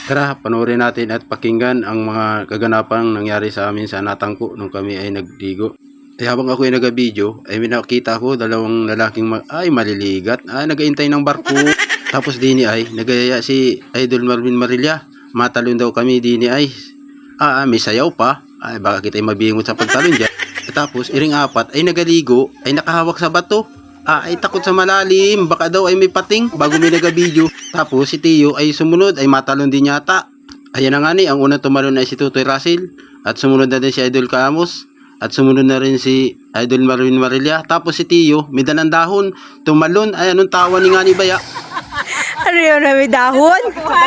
Tara, panoorin natin at pakinggan ang mga kaganapang nangyari sa amin sa Natangko nung kami ay nagdigo. Habang ako ay nag-video, ay may nakita ko dalawang lalaking maliligat. Nag-aintay ng barko. Tapos dini ay nagayaya si Idol Marvin Marilla. Matalon daw kami dini ay. May sayaw pa. Baka kita ay mabingot sa pagtalon dyan. Tapos iring apat ay nagaligo ay nakahawak sa bato. Ay takot sa malalim, baka daw ay may pating bago may nag-video. Tapos si Tio ay sumunod, ay matalon din yata. Ayan na nga ni, ang unang tumalon ay si Tutoy Russell. At sumunod na din si Idol Camus. At sumunod na rin si Idol Marvin Marilla. Tapos si Tio, may dalang dahon, tumalon. Ay anong tawa ni nga ni Baya. Ano yun na may dahon?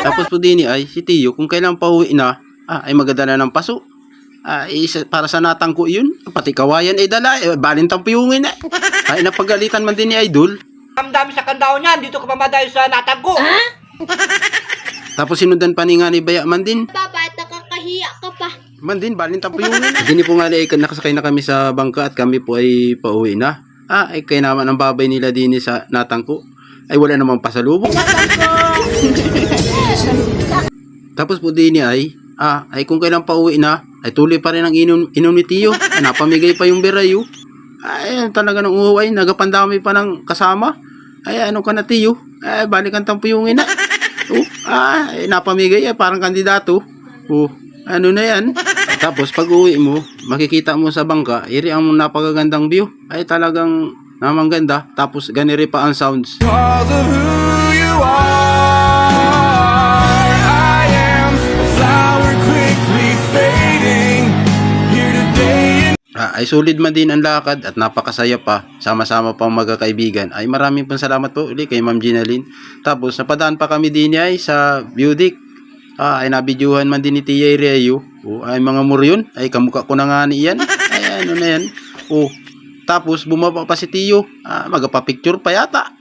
Tapos po din ay si Tio, kung kailan pa uwi na, ay magdala ng paso. Para sa Natangko yun, pati kawayan ay dala, balintang piyungin eh. Ay napagalitan man din ni Idol. Ang dami sa kandaw niyan, dito ka mamadayo sa Natangko. Tapos sinundan pa ni nga ni Baya man din. Babat, nakakahiya ka pa. Man din, balintang piyungin eh. Dini po nga ay nakasakay na kami sa bangka at kami po ay pauwi na. Ay kaya naman ang babay nila din sa Natangko. Ay wala namang pasalubong. Tapos po din ay kung kailan pa uwi na, ay tuloy pa rin ang inom ni Tio. Napamigay pa yung berayo. Ay talaga nang uhuway, nagapandami pa ng kasama. Ay ano ka na Tio? Ay balikan tampuyungin na. Napamigay parang kandidato. Ano na yan? Tapos pag uwi mo, makikita mo sa bangka, iri ang napakagandang view. Ay talagang namang ganda. Tapos ganiri pa ang sounds. Ay solid man din ang lakad at napakasaya pa. Sama-sama pang magkakaibigan. Ay maraming pang salamat po ulit kay Ma'am Ginalyn. Tapos napadaan pa kami din ay sa Beaudic. Ay nabidyuhan man din ni Tia Reo. Ay mga muryon. Ay kamukha ko na nga niyan. Ay ano na yan. Tapos bumaba pa si Tio. Magpapicture pa yata.